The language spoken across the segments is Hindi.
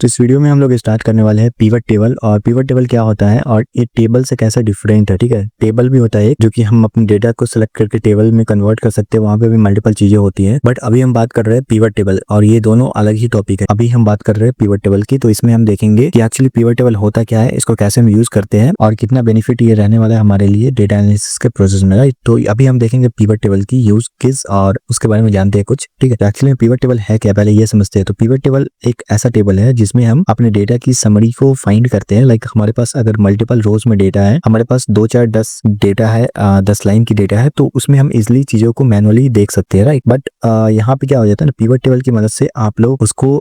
तो इस वीडियो में हम लोग स्टार्ट करने वाले हैं पिवट टेबल। और पिवट टेबल क्या होता है और ये टेबल से कैसा डिफरेंट है। ठीक है, टेबल भी होता है एक जो कि हम अपने डेटा को सिलेक्ट करके टेबल में कन्वर्ट कर सकते हैं, वहां पे भी मल्टीपल चीजें होती हैं। बट अभी हम बात कर रहे हैं पिवट टेबल और ये दोनों अलग ही टॉपिक है। अभी हम बात कर रहे हैं पिवट टेबल की, तो इसमें हम देखेंगे कि एक्चुअली पिवट टेबल होता क्या है, इसको कैसे हम यूज करते हैं और कितना बेनिफिट ये रहने वाला है हमारे लिए डेटा एनालिसिस के प्रोसेस में। राइट, तो अभी हम देखेंगे पिवट टेबल की यूज किस और उसके बारे में जानते हैं कुछ। ठीक है, तो एक्चुअली पिवट टेबल है क्या, पहले ये समझते हैं। तो पिवट टेबल एक ऐसा टेबल है जिसमें हम अपने डेटा की समरी को फाइंड करते हैं। लाइक हमारे पास अगर मल्टीपल रोज में डेटा है, हमारे पास 2 4 10 डेटा है, 10 लाइन की डेटा है, तो उसमें हम इजिली चीजों को मैनुअली देख सकते हैं। राइट, बट यहाँ पे क्या हो जाता है ना, पिवट टेबल की मदद से आप लोग उसको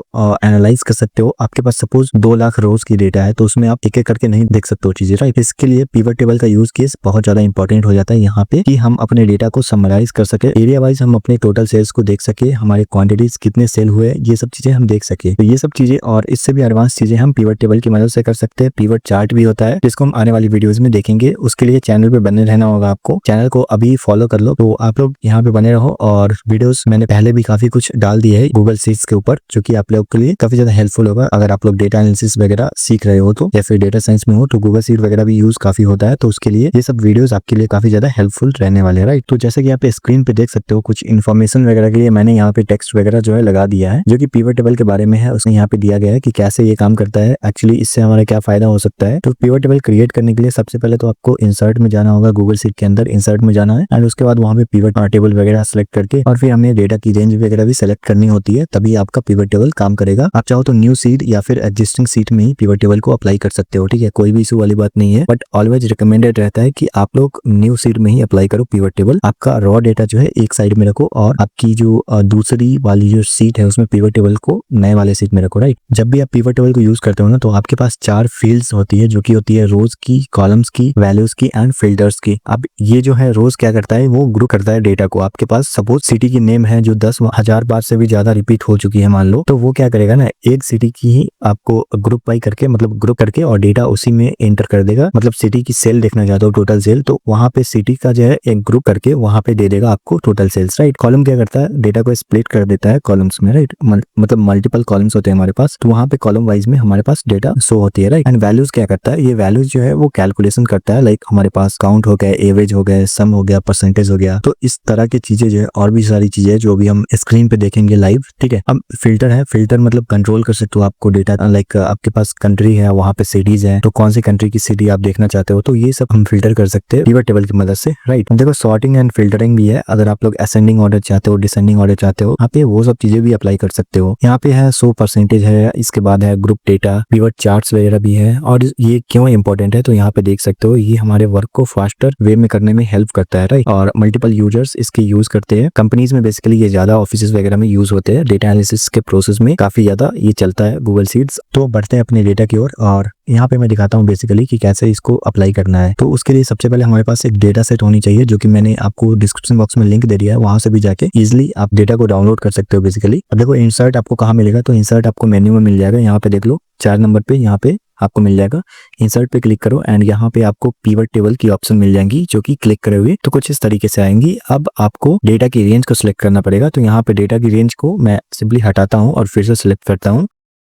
एनालाइज कर सकते हो। आपके पास सपोज 2 लाख रोज की डेटा है, तो उसमें आप एक एक करके नहीं देख सकते हो चीजें। राइट, इसके लिए पिवट टेबल का यूज केस बहुत ज्यादा इंपॉर्टेंट हो जाता है यहाँ पे, कि हम अपने डेटा को समराइज कर सके, एरिया वाइज हम अपने टोटल सेल्स को देख सके, हमारे क्वांटिटीज कितने सेल हुए, ये सब चीजें हम देख सके। तो ये सब चीजें और इससे भी एडवांस चीजें हम पिवट टेबल की मदद से कर सकते हैं। पिवट चार्ट भी होता है जिसको हम आने वाली वीडियोस में देखेंगे। उसके लिए चैनल पे बने रहना होगा आपको, चैनल को अभी फॉलो कर लो। तो आप लोग यहाँ पे बने रहो और वीडियोस मैंने पहले भी काफी कुछ डाल दिए है गूगल शीट्स के ऊपर, जो कि आप लोग के लिए काफी ज्यादा हेल्पफुल होगा। अगर आप लोग डेटा एनालिसिस वगैरह सीख रहे हो तो, या फिर डेटा साइंस में हो, तो गूगल शीट वगैरह भी यूज काफी होता है। तो उसके लिए ये सब वीडियोस आपके लिए काफी ज्यादा हेल्पफुल रहने वाले हैं। राइट, तो जैसे कि आप स्क्रीन पे देख सकते हो, कुछ इन्फॉर्मेशन वगैरह के लिए मैंने यहाँ पे टेक्स्ट वगैरह जो है लगा दिया है, जो कि पिवट टेबल के बारे में है। उसमें यहाँ पे दिया गया है कि कैसे ये काम करता है, एक्चुअली इससे हमारा क्या फायदा हो सकता है। तो पिवट टेबल क्रिएट करने के लिए सबसे पहले तो आपको इंसर्ट में जाना होगा, गूगल शीट के अंदर इंसर्ट में जाना है, एंड उसके बाद वहाँ पे पिवट टेबल वगैरह सेलेक्ट करके और फिर हमें डेटा की रेंज वगैरह भी सेलेक्ट करनी होती है, तभी आपका पिवट टेबल काम करेगा। आप चाहो तो न्यू सीट या फिर एग्जिस्टिंग सीट में ही पिवट टेबल को अप्लाई कर सकते हो। ठीक है, कोई भी इशू वाली बात नहीं है, बट ऑलवेज रिकमेंडेड रहता है कि आप लोग न्यू सीट में ही अप्लाई करो पिवट टेबल। आपका रॉ डेटा जो है एक साइड में रखो और आपकी जो दूसरी वाली जो सीट है उसमें पिवट टेबल को नए वाले सीट में रखो। राइट, जब भी आप पिवट टेबल को यूज करते हो ना, तो आपके पास 4 फील्ड्स होती है, जो कि होती है रोज की, कॉलम्स की, वैल्यूज की एंड फिल्टर्स की। अब ये जो है रोज क्या करता है, वो ग्रुप करता है डेटा को। आपके पास सपोज सिटी की नेम है जो 10,000 बार से भी ज्यादा रिपीट हो चुकी है मान लो, तो वो क्या करेगा ना, एक सिटी की ही आपको ग्रुप बाई करके, मतलब ग्रुप करके और डेटा उसी में एंटर कर देगा। मतलब सिटी की सेल देखना चाहते हो, टोटल सेल, तो वहां पे सिटी का जो है एक ग्रुप करके वहां पे दे देगा आपको टोटल सेल्स। राइट, कॉलम क्या करता है, डेटा को स्प्लिट कर देता है कॉलम्स में। राइट, मतलब मल्टीपल कॉलम्स होते हैं हमारे पास, तो वहां पे कॉलम वाइज में हमारे पास डेटा शो होती है। राइट, एंड वैल्यूज क्या करता है, ये वैल्यूज जो है वो कैलकुलेशन करता है। लाइक हमारे पास काउंट हो गया, एवरेज हो गया, सम हो गया, परसेंटेज हो गया, तो इस तरह की चीजें जो है और भी सारी चीजें जो भी हम स्क्रीन पे देखेंगे लाइव। ठीक है, अब फिल्टर है, फिल्टर मतलब कंट्रोल कर सकते हो आपको डेटा। लाइक आपके पास कंट्री है, वहां पे सिटीज है, तो कौन सी कंट्री की सिटी आप देखना चाहते हो, तो ये सब हम फिल्टर कर सकते हैं पिवट टेबल की मदद से। राइट, देखो सॉर्टिंग एंड फिल्टरिंग भी है। अगर आप लोग असेंडिंग ऑर्डर चाहते हो, डिसेंडिंग ऑर्डर चाहते हो, यहाँ पे वो सब चीजें भी अप्लाई कर सकते हो। यहाँ पे है 100% है, इसके बाद है ग्रुप डेटा, पिवट चार्ट्स वगैरह भी है। और ये क्यों इंपॉर्टेंट है, तो यहाँ पे देख सकते हो ये हमारे वर्क को फास्टर वे में करने में हेल्प करता है। राइट, और मल्टीपल यूजर्स इसके यूज करते हैं। कंपनीज में बेसिकली ये ज्यादा ऑफिस वगैरह में यूज होते हैं, डेटा एनालिसिस के प्रोसेस में काफी ज्यादा ये चलता है गूगल शीट्स। तो बढ़ते हैं अपने डेटा की ओर, और यहाँ पे मैं दिखाता हूँ बेसिकली कि कैसे इसको अप्लाई करना है। तो उसके लिए सबसे पहले हमारे पास एक डेटा सेट होनी चाहिए, जो कि मैंने आपको डिस्क्रिप्शन बॉक्स में लिंक दे दिया है, वहां से भी जाके इजिली आप डेटा को डाउनलोड कर सकते हो बेसिकली। अब देखो इंसर्ट आपको कहाँ मिलेगा, तो इंसर्ट आपको मेन्यू में मिल जाएगा। यहाँ पे देख लो 4 नंबर पे, यहाँ पे आपको मिल जाएगा। इंसर्ट पे क्लिक करो एंड यहाँ पे आपको पिवट टेबल की ऑप्शन मिल जाएंगी, जो कि क्लिक करे हुए तो कुछ इस तरीके से आएंगी। अब आपको डेटा की रेंज को सिलेक्ट करना पड़ेगा। तो यहाँ पे डेटा की रेंज को मैं सिंपली हटाता हूँ और फिर से सिलेक्ट करता हूँ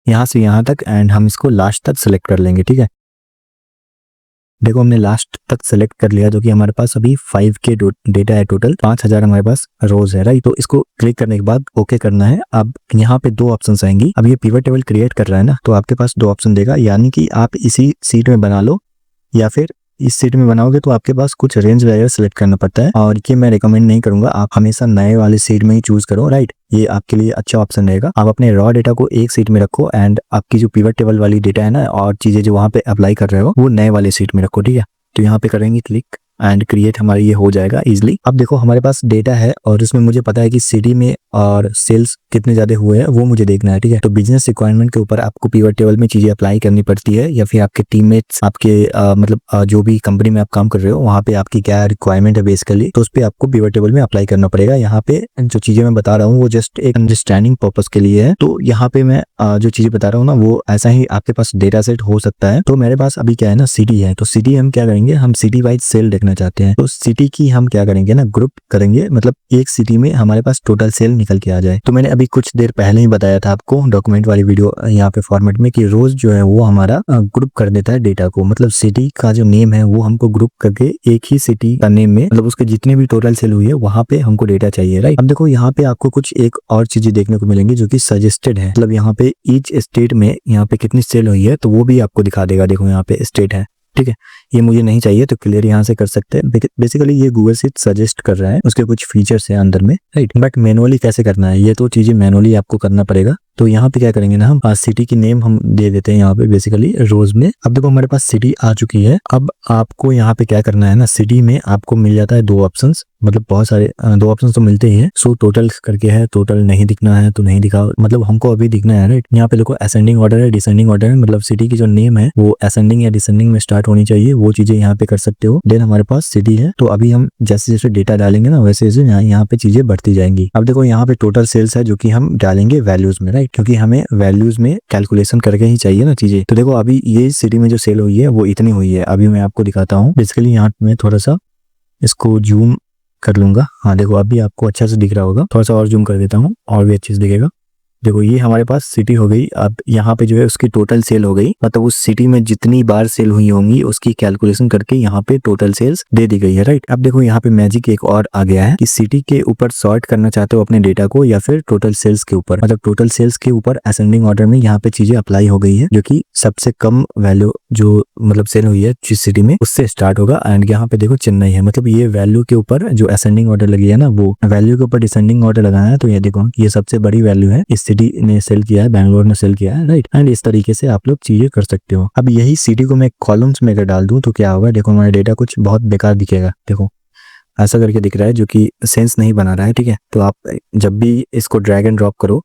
यहाँ से यहाँ तक, एंड हम इसको लास्ट तक सिलेक्ट कर लेंगे। ठीक है, देखो हमने लास्ट तक सेलेक्ट कर लिया, जो कि हमारे पास अभी 5K डेटा है, टोटल 5000 हमारे पास रोज है। राइट, तो इसको क्लिक करने के बाद ओके करना है। अब यहाँ पे 2 ऑप्शंस आएंगी। अब ये पिवट टेबल क्रिएट कर रहा है ना, तो आपके पास 2 ऑप्शन देगा, यानी कि आप इसी सीट में बना लो या फिर इस सीट में बनाओगे तो आपके पास कुछ रेंज वगैरह सेलेक्ट करना पड़ता है, और ये मैं रिकमेंड नहीं करूंगा। आप हमेशा नए वाले सीट में ही चूज करो। राइट, ये आपके लिए अच्छा ऑप्शन रहेगा। आप अपने रॉ डेटा को एक सीट में रखो एंड आपकी जो पिवट टेबल वाली डेटा है ना, और चीजें जो वहां पे अप्लाई कर रहे हो, वो नए वाले सीट में रखो। ठीक है, तो यहाँ पे करेंगे क्लिक एंड क्रिएट, हमारी ये हो जाएगा इजिली। अब देखो हमारे पास डेटा है और इसमें मुझे पता है कि सिटी में और सेल्स कितने ज्यादा हुए हैं, वो मुझे देखना है। ठीक है, तो बिजनेस रिक्वायरमेंट के ऊपर आपको पिवट टेबल में चीजें अप्लाई करनी पड़ती है, या फिर आपके टीममेट्स, आपके मतलब जो भी कंपनी में आप काम कर रहे हो, वहाँ पे आपकी क्या रिक्वायरमेंट है बेसिकली, तो उस पर आपको पिवट टेबल में अप्लाई करना पड़ेगा। यहाँ पे जो चीजें मैं बता रहा हूँ वो जस्ट एक अंडरस्टैंडिंग पर्पज के लिए है। तो यहाँ पे मैं जो चीजें बता रहा हूँ ना, वो ऐसा ही आपके पास डेटा सेट हो सकता है। तो मेरे पास अभी क्या है ना, सिटी है, तो सिटी हम क्या करेंगे, हम सिटी वाइज सेल देखना चाहते हैं। तो सिटी की हम क्या करेंगे ना, ग्रुप करेंगे, मतलब एक सिटी में हमारे पास टोटल सेल निकल के आ जाए। तो मैंने अभी कुछ देर पहले ही बताया था आपको डॉक्यूमेंट वाली वीडियो यहाँ पे फॉर्मेट में कि रोज जो है वो हमारा ग्रुप कर देता है डेटा को, मतलब सिटी का जो नेम है वो हमको ग्रुप करके एक ही सिटी का नेम में, मतलब उसके जितने भी टोटल सेल हुई है वहां पे हमको डेटा चाहिए, राइट। अब देखो यहाँ पे आपको कुछ एक और चीजें देखने को मिलेंगी जो कि सजेस्टेड है, मतलब यहाँ पे ईच स्टेट में यहाँ पे कितनी सेल हुई है तो वो भी आपको दिखा देगा। देखो यहाँ पे स्टेट है, ठीक है, ये मुझे नहीं चाहिए तो क्लियर यहाँ से कर सकते हैं। बेसिकली ये गूगल सीट सजेस्ट कर रहा है, उसके कुछ फीचर्स है अंदर में, राइट। बट मैनुअली कैसे करना है, ये तो चीजें मैनुअली आपको करना पड़ेगा। तो यहाँ पे क्या करेंगे ना, हम सिटी की नेम हम दे देते हैं यहाँ पे बेसिकली रोज में। अब देखो हमारे पास सिटी आ चुकी है। अब आपको यहाँ पे क्या करना है ना, सिटी में आपको मिल जाता है दो ऑप्शंस, मतलब बहुत सारे दो ऑप्शन तो मिलते ही है। सो टोटल करके है, टोटल नहीं दिखना है तो नहीं दिखा, मतलब हमको अभी दिखना है, राइट। यहाँ पे देखो असेंडिंग ऑर्डर है, डिसेंडिंग ऑर्डर है, मतलब सिटी की जो नेम है वो असेंडिंग या डिसेंडिंग में स्टार्ट होनी चाहिए, वो चीजें यहाँ पे कर सकते हो। देन हमारे पास सिटी है, तो अभी हम जैसे जैसे डेटा डालेंगे ना वैसे वैसे यहाँ पे चीजें बढ़ती जाएंगी। अब देखो यहाँ पे टोटल सेल्स है जो कि हम डालेंगे वैल्यूज में, राइट, क्योंकि हमें वैल्यूज में कैलकुलेशन करके ही चाहिए ना चीजें। तो देखो अभी ये सिटी में जो सेल हुई है वो इतनी हुई है। अभी मैं आपको दिखाता हूँ, बेसिकली यहाँ मैं थोड़ा सा इसको जूम कर लूंगा। हाँ देखो अभी आपको अच्छा से दिख रहा होगा, थोड़ा सा और जूम कर देता हूँ और भी अच्छे से दिखेगा। देखो ये हमारे पास सिटी हो गई। अब यहाँ पे जो है उसकी टोटल सेल हो गई, मतलब उस सिटी में जितनी बार सेल हुई होंगी उसकी कैलकुलेशन करके यहाँ पे टोटल सेल्स दे दी गई है, राइट। अब देखो यहाँ पे मैजिक एक और आ गया है कि सिटी के ऊपर सॉर्ट करना चाहते हो अपने डेटा को या फिर टोटल सेल्स के ऊपर, मतलब टोटल सेल्स के ऊपर असेंडिंग ऑर्डर में यहाँ पे चीजें अप्लाई हो गई है, जो कि सबसे कम वैल्यू जो मतलब सेल हुई है जिस सिटी में उससे स्टार्ट होगा। एंड यहाँ पे देखो चेन्नई है, मतलब ये वैल्यू के ऊपर जो असेंडिंग ऑर्डर लगी है ना वो वैल्यू के ऊपर डिसेंडिंग ऑर्डर लगाया है। तो ये देखो ये सबसे बड़ी वैल्यू है, इस सिटी ने सेल किया है, बैंगलोर ने सेल किया है, राइट। एंड इस तरीके से आप लोग चीजें कर सकते हो। अब यही सिटी को मैं कॉलम्स में अगर डाल दूं तो क्या होगा, देखो हमारा डेटा कुछ बहुत बेकार दिखेगा। देखो ऐसा करके दिख रहा है जो कि सेंस नहीं बना रहा है, ठीक है। तो आप जब भी इसको ड्रैग एंड ड्रॉप करो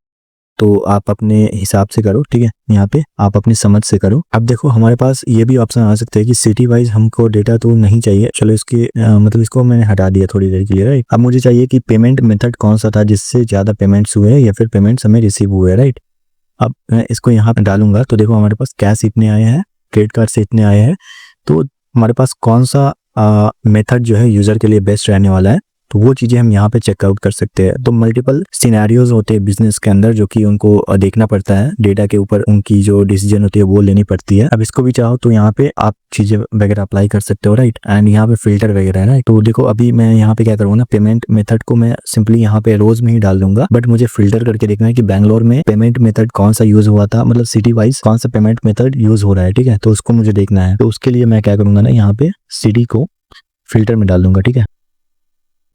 तो आप अपने हिसाब से करो, ठीक है, यहाँ पे आप अपनी समझ से करो। अब देखो हमारे पास ये भी ऑप्शन आ सकते हैं कि सिटी वाइज हमको डेटा तो नहीं चाहिए, चलो इसके मतलब इसको मैंने हटा दिया थोड़ी देर के लिए, राइट। अब मुझे चाहिए कि पेमेंट मेथड कौन सा था जिससे ज्यादा पेमेंट्स हुए या फिर पेमेंट्स हमें रिसीव हुए, राइट। अब मैं इसको यहाँ पे डालूंगा तो देखो हमारे पास कैश इतने आए हैं, क्रेडिट कार्ड से इतने आए हैं, तो हमारे पास कौन सा मेथड जो है यूजर के लिए बेस्ट रहने वाला है, तो वो चीजें हम यहाँ पे चेकआउट कर सकते हैं। तो मल्टीपल सिनेरियोज होते हैं बिजनेस के अंदर जो कि उनको देखना पड़ता है, डेटा के ऊपर उनकी जो डिसीजन होती है वो लेनी पड़ती है। अब इसको भी चाहो तो यहाँ पे आप चीजें वगैरह अप्लाई कर सकते हो, राइट। एंड यहाँ पे फिल्टर वगैरह है, राइट। तो देखो अभी मैं यहाँ पे क्या करूँगा ना, पेमेंट मेथड को मैं सिंपली यहाँ पे रोज में ही डाल दूंगा, बट मुझे फिल्टर करके देखना है कि बैंगलोर में पेमेंट मेथड कौन सा यूज हुआ था, मतलब सिटी वाइज कौन सा पेमेंट मेथड यूज हो रहा है, ठीक है। तो उसको मुझे देखना है, तो उसके लिए मैं क्या करूंगा ना, यहाँ पे सिटी को फिल्टर में डाल दूंगा, ठीक है।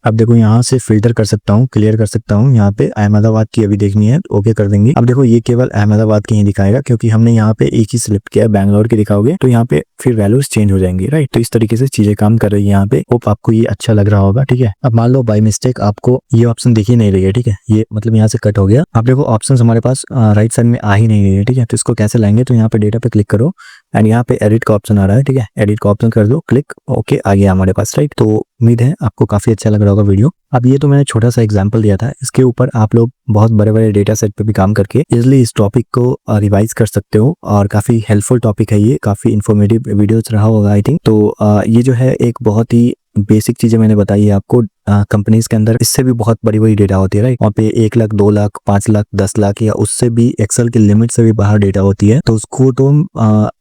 अब देखो यहाँ से फिल्टर कर सकता हूँ, क्लियर कर सकता हूँ। यहाँ पे अहमदाबाद की अभी देखनी है, ओके कर देंगे। अब देखो ये केवल अहमदाबाद की ही दिखाएगा क्योंकि हमने यहाँ पे एक ही सिलेक्ट किया है, बैंगलोर की दिखाओगे तो यहाँ पे फिर वैल्यूज चेंज हो जाएंगी, राइट। तो इस तरीके से चीजें काम कर रही है यहाँ पे। होप आपको ये अच्छा लग रहा होगा, ठीक है। अब मान लो बाय मिस्टेक आपको ये ऑप्शन दिख ही नहीं रही है, ठीक है, ये मतलब यहाँ से कट हो गया। अब देखो ऑप्शन हमारे पास राइट साइड में आ ही नहीं रही है, ठीक है। तो इसको कैसे लाएंगे, तो यहाँ पे डेटा पे क्लिक करो एंड यहाँ पे एडिट का ऑप्शन आ रहा है, ठीक है, एडिट का ऑप्शन कर दो क्लिक, ओके आ गया हमारे पास, राइट। तो उम्मीद है आपको काफी अच्छा लग रहा होगा वीडियो। अब ये तो मैंने छोटा सा एग्जांपल दिया था, इसके ऊपर आप लोग बहुत बड़े बड़े डेटा सेट पे भी काम करके इजिली इस टॉपिक को रिवाइज कर सकते हो और काफी हेल्पफुल टॉपिक है ये, काफी इन्फॉर्मेटिव वीडियोस रहा होगा आई थिंक। तो ये जो है एक बहुत ही बेसिक चीजें मैंने बताई है आपको। कंपनीज के अंदर इससे भी बहुत बड़ी बड़ी डेटा होती है, राइट। वहाँ पे 1 लाख 2 लाख 5 लाख 10 लाख या उससे भी एक्सेल की लिमिट से भी बाहर डेटा होती है, तो उसको तो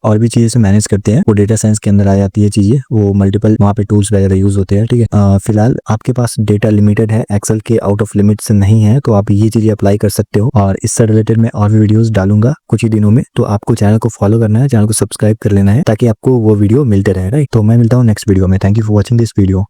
और भी चीजें से मैनेज करते हैं, वो डेटा साइंस के अंदर आ जाती है चीजें, वो मल्टीपल वहाँ पे टूल्स वगैरह यूज होते हैं, ठीक है। फिलहाल आपके पास डेटा लिमिटेड है, एक्सेल के आउट ऑफ लिमिट से नहीं है, तो आप ये चीजें अप्लाई कर सकते हो। और इससे रिलेटेड मैं और भी वीडियोस डालूंगा कुछ ही दिनों में, तो आपको चैनल को फॉलो करना है, चैनल को सब्सक्राइब कर लेना है ताकि आपको वो वीडियो मिलते रहे, राइट। तो मैं मिलता हूँ नेक्स्ट वीडियो में। Thank you for watching this video.